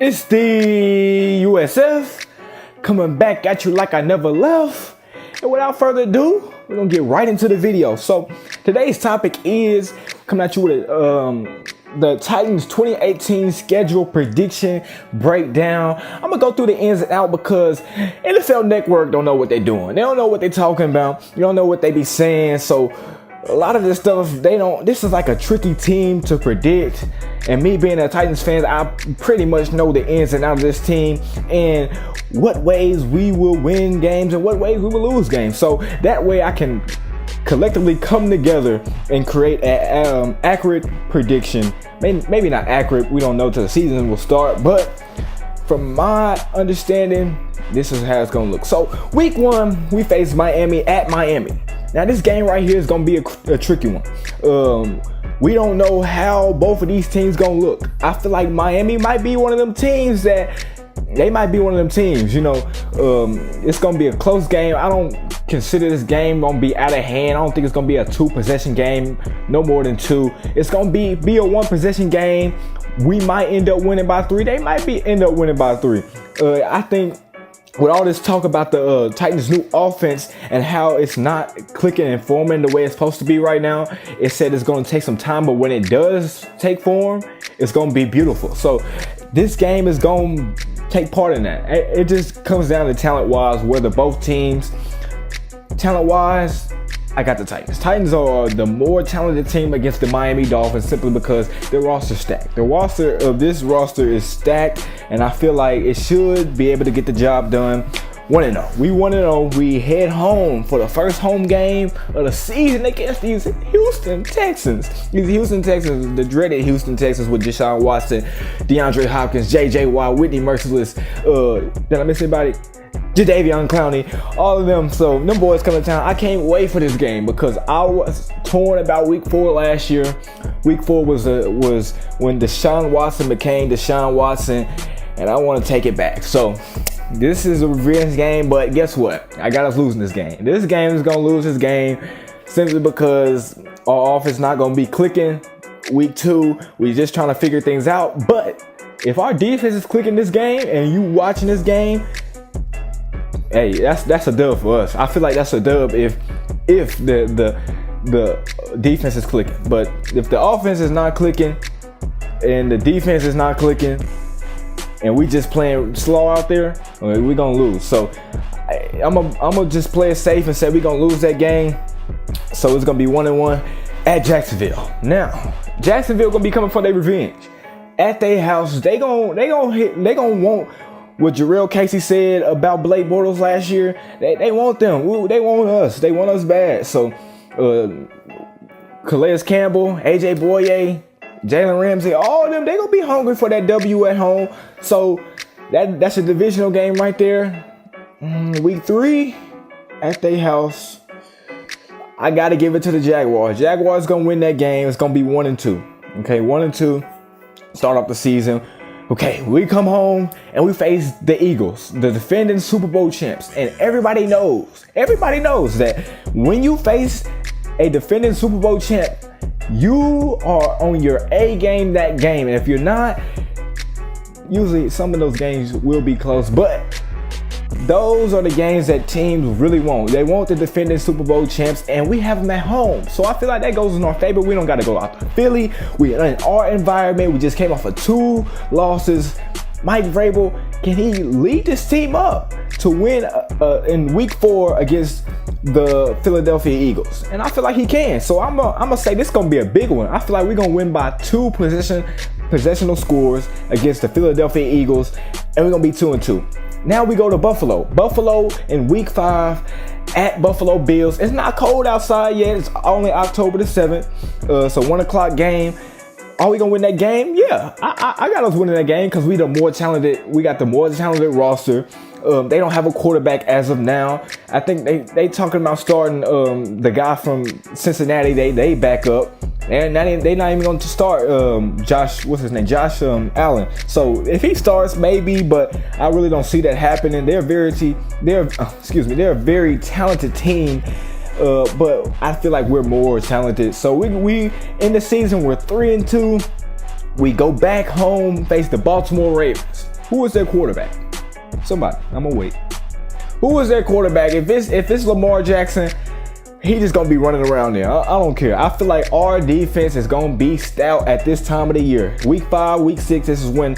It's the USF coming back at you like I never left. And without further ado, we're gonna get right into the video. So today's topic is coming at you with the Titans 2018 schedule prediction breakdown. I'm gonna go through the ins and out because NFL Network don't know what they're doing. They don't know what they're talking about. You don't know what they be saying. So a lot of this stuff, this is like a tricky team to predict. And me being a Titans fan, I pretty much know the ins and outs of this team and what ways we will win games and what ways we will lose games. So that way I can collectively come together and create an accurate prediction. Maybe not accurate, we don't know till the season will start, but from my understanding, this is how it's gonna look. So week 1, we face Miami at Miami. Now this game right here is gonna be a tricky one. We don't know how both of these teams gonna look. I feel like Miami might be one of them teams you know. It's gonna be a close game. I don't consider this game gonna be out of hand. I don't think it's gonna be a 2-possession game, no more than 2. It's gonna be a 1-possession game. We might end up winning by 3. They might end up winning by 3. I think with all this talk about the Titans' new offense and how it's not clicking and forming the way it's supposed to be right now, it said it's going to take some time, but when it does take form, it's going to be beautiful. So this game is going to take part in that. It just comes down to talent-wise, whether both teams, talent-wise, I got the Titans. Titans are the more talented team against the Miami Dolphins simply because their roster stacked. The roster of this roster is stacked, and I feel like it should be able to get the job done. 1-0. We 1-0. We head home for the first home game of the season against these Houston Texans. These Houston Texans, the dreaded Houston Texans with Deshaun Watson, DeAndre Hopkins, J.J. Watt, Whitney Merciless. Did I miss anybody? Jadeveon Clowney, all of them. So them boys coming to town. I can't wait for this game because I was torn about week 4 last year. Week 4 was when Deshaun Watson became Deshaun Watson, and I want to take it back. So this is a revenge game, but guess what? I got us losing this game. This game is gonna lose this game simply because our offense not gonna be clicking. Week 2, we're just trying to figure things out. But if our defense is clicking this game and you watching this game, hey, that's a dub for us. I feel like that's a dub if the defense is clicking. But if the offense is not clicking and the defense is not clicking and we just playing slow out there, we're gonna lose. So I'm gonna just play it safe and say we're gonna lose that game. So it's gonna be 1-1 at Jacksonville. Now Jacksonville gonna be coming for their revenge at their house. They gonna want what Jarrell Casey said about Blake Bortles last year. They want them. Ooh, they want us. They want us bad. So Calais Campbell, AJ Boye, Jalen Ramsey, all of them, they gonna be hungry for that W at home. So that's a divisional game right there. Week 3 at their house. I gotta give it to the Jaguars. Jaguars gonna win that game. It's gonna be 1-2. Okay, 1-2. Start off the season. Okay, we come home and we face the Eagles, the defending Super Bowl champs. And everybody knows that when you face a defending Super Bowl champ, you are on your A game that game. And if you're not, usually some of those games will be close. But those are the games that teams really want. They want the defending Super Bowl champs, and we have them at home. So I feel like that goes in our favor. We don't got to go out to Philly. We are in our environment. We just came off of 2 losses. Mike Vrabel, can he lead this team up to win in week 4 against the Philadelphia Eagles? And I feel like he can. So I'm gonna say this is gonna be a big one. I feel like we're gonna win by 2 possessional scores against the Philadelphia Eagles, and we're gonna be 2-2. Now we go to Buffalo. Buffalo in week 5 at Buffalo Bills. It's not cold outside yet. It's only October the 7th. So 1 o'clock game. Are we gonna win that game? Yeah, I got us winning that game because we got the more talented roster. They don't have a quarterback as of now. I think they talking about starting the guy from Cincinnati. They back up. And they're not even going to start Josh Allen. So if he starts, maybe, but I really don't see that happening. They're a very talented team. But I feel like we're more talented. So we in the season we're 3-2. We go back home, face the Baltimore Ravens. Who is their quarterback? Somebody. I'm gonna wait. Who is their quarterback? If it's Lamar Jackson, he just gonna be running around there. I don't care. I feel like our defense is gonna be stout at this time of the year. Week 5, week 6, this is when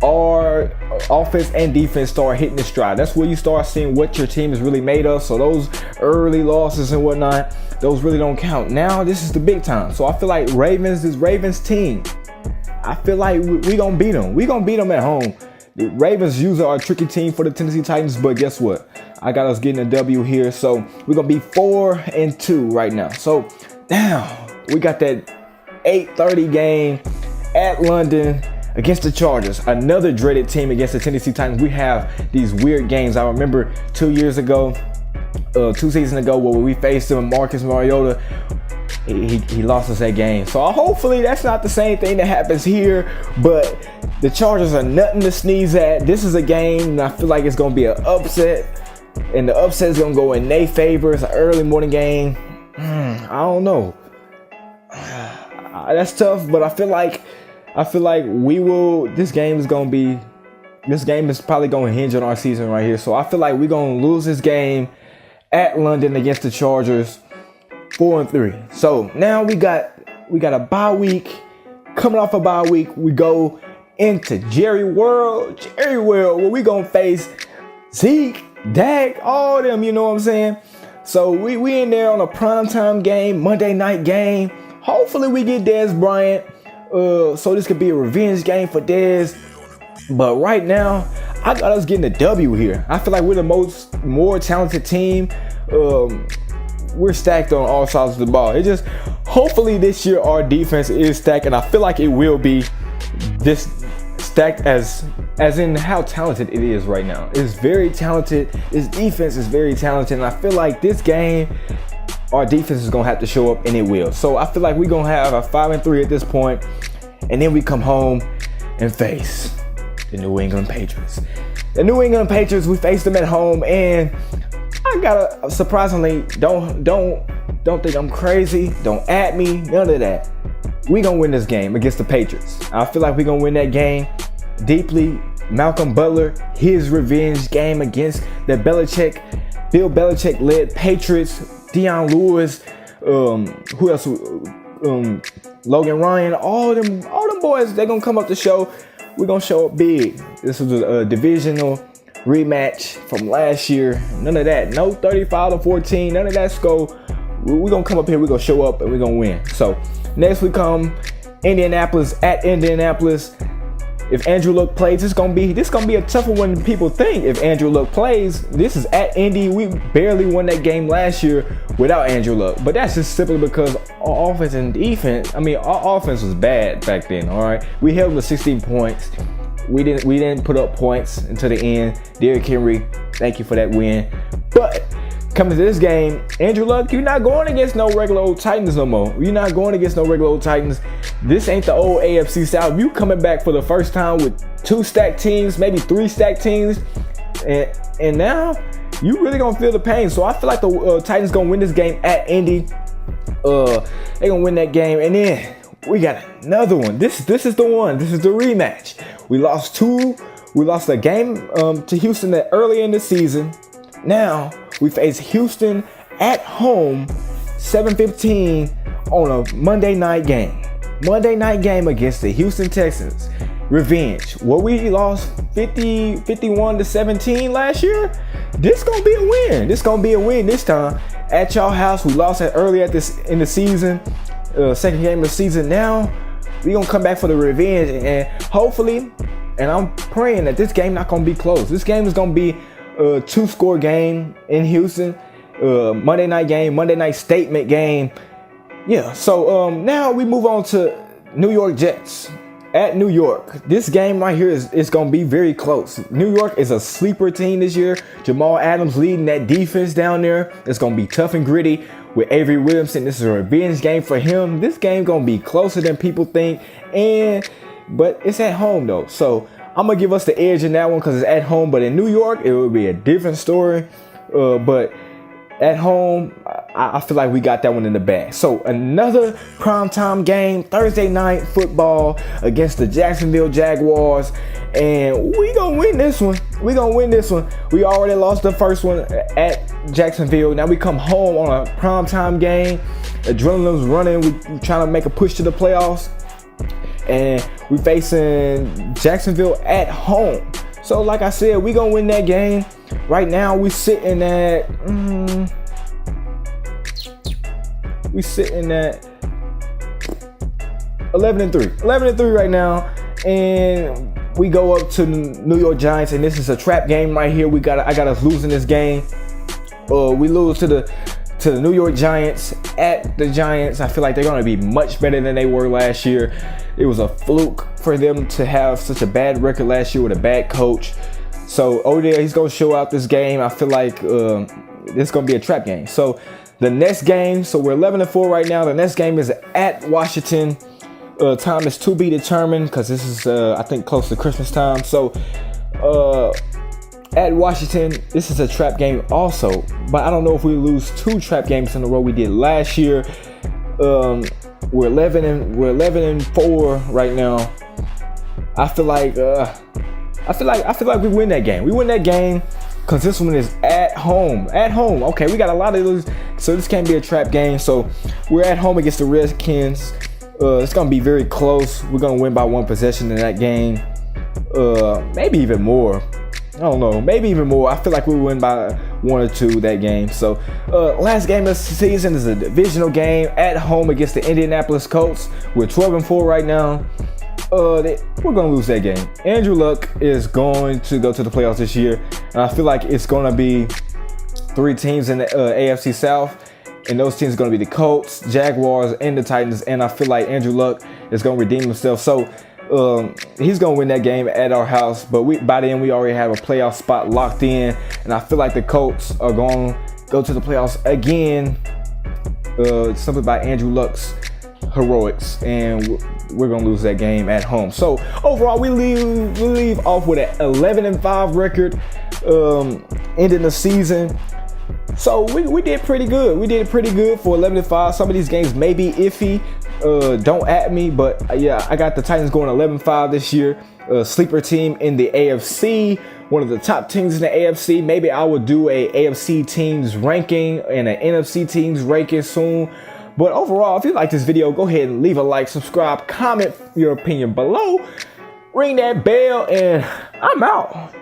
our offense and defense start hitting the stride. That's where you start seeing what your team is really made of. So those early losses and whatnot, those really don't count. Now this is the big time. So I feel like this Ravens team, I feel like we gonna beat them. We gonna beat them at home. The Ravens usually are a tricky team for the Tennessee Titans, but guess what? I got us getting a W here. So we're going to be 4-2 right now. So now we got that 8:30 game at London against the Chargers. Another dreaded team against the Tennessee Titans. We have these weird games. I remember 2 seasons ago where we faced him, Marcus Mariota. He lost us that game. So hopefully that's not the same thing that happens here. But the Chargers are nothing to sneeze at. This is a game, and I feel like it's going to be an upset. And the upset is going to go in their favor. It's an early morning game. I don't know. That's tough, but I feel like we will. This game is probably going to hinge on our season right here. So I feel like we're going to lose this game at London against the Chargers. 4-3. So now we got a bye week. Coming off a bye week, we go into Jerry World, where we gonna face Zeke, Dak, all of them. You know what I'm saying? So we in there on a primetime game, Monday night game. Hopefully we get Dez Bryant. So this could be a revenge game for Dez. But right now, I got us getting a W here. I feel like we're the more talented team. We're stacked on all sides of the ball. It just, hopefully this year our defense is stacked, and I feel like it will be this stacked as in how talented it is right now. It's very talented. This defense is very talented, and I feel like this game, our defense is gonna have to show up, and it will. So I feel like we're gonna have a 5-3 at this point, and then we come home and face the New England Patriots. The New England Patriots, we faced them at home, and I gotta, surprisingly, don't think I'm crazy. Don't at me. None of that. We gonna win this game against the Patriots. I feel like we gonna win that game deeply. Malcolm Butler, his revenge game against the Bill Belichick led Patriots. Deion Lewis, who else? Logan Ryan. All them boys. They gonna come up to show. We gonna show up big. This was a divisional rematch from last year. None of that. No 35-14. None of that score. We're going to come up here. We're going to show up and we're going to win. So next we come Indianapolis at Indianapolis. If Andrew Luck plays, this gonna be a tougher one than people think. If Andrew Luck plays, this is at Indy. We barely won that game last year without Andrew Luck, but that's just simply because our offense and defense. Our offense was bad back then. All right, we held them to 16 points. We didn't put up points until the end. Derrick Henry, thank you for that win. But coming to this game, Andrew Luck, you're not going against no regular old Titans no more. You're not going against no regular old Titans. This ain't the old AFC South. You coming back for the first time with 2 stacked teams, maybe 3 stacked teams, and now you really gonna feel the pain. So I feel like the Titans gonna win this game at Indy. They gonna win that game, and then we got another one. This is the one. This is the rematch. We lost a game to Houston early in the season. Now we face Houston at home, 7:15 on a Monday night game. Monday night game against the Houston Texans. Revenge. Where we lost 51-17 last year. This gonna be a win. This gonna be a win this time at y'all house. We lost it early in the season. Second game of the season. Now we gonna come back for the revenge, and hopefully, and I'm praying that this game not gonna be close. This game is gonna be a 2-score game in Houston. Monday night game, Monday night statement game. Yeah. So now we move on to New York Jets at New York. This game right here is gonna be very close. New York is a sleeper team this year. Jamal Adams leading that defense down there. It's gonna be tough and gritty with Avery Williamson. This is a revenge game for him. This game gonna be closer than people think, but it's at home though. So I'm gonna give us the edge in that one because it's at home. But in New York, it will be a different story. But at home, I feel like we got that one in the bag. So another primetime game, Thursday night football against the Jacksonville Jaguars. And we gonna win this one. We gonna win this one. We already lost the first one at Jacksonville. Now we come home on a primetime game. Adrenaline's running. We trying to make a push to the playoffs. And we facing Jacksonville at home. So like I said, we gonna win that game. Right now we sitting at we sitting at 11-3. 11-3 right now. And we go up to New York Giants, and this is a trap game right here. I got us losing this game. We lose to the New York Giants at the Giants. I feel like they're gonna be much better than they were last year. It was a fluke for them to have such a bad record last year with a bad coach. So Odell, he's gonna show out this game. I feel like this is gonna be a trap game. So the next game, so we're 11-4 right now. The next game is at Washington. Time is to be determined because this is I think close to Christmas time. So at Washington, this is a trap game also, but I don't know if we lose 2 trap games in a row. We did last year. We're 11-4 right now. I feel like we win that game. We win that game because this one is at home. At home. Okay, we got a lot of those, so this can't be a trap game. So we're at home against the Redskins. It's gonna be very close. We're gonna win by 1 possession in that game. Maybe even more. I don't know. Maybe even more. I feel like we win by 1 or 2 that game. So last game of the season is a divisional game at home against the Indianapolis Colts. We're 12-4 right now. We're gonna lose that game. Andrew Luck is going to go to the playoffs this year, and I feel like it's gonna be 3 teams in the AFC South. And those teams are going to be the Colts, Jaguars, and the Titans. And I feel like Andrew Luck is going to redeem himself. So he's going to win that game at our house. But by then, we already have a playoff spot locked in. And I feel like the Colts are going to go to the playoffs again. Simply by Andrew Luck's heroics. And we're going to lose that game at home. So overall, we leave off with an 11-5 record ending the season. So we did pretty good. We did pretty good for 11-5. Some of these games may be iffy. Don't at me, but yeah, I got the Titans going 11-5 this year. Sleeper team in the AFC, one of the top teams in the AFC. Maybe I will do a AFC teams ranking and an NFC teams ranking soon. But overall, if you like this video, go ahead and leave a like, subscribe, comment your opinion below, ring that bell, and I'm out.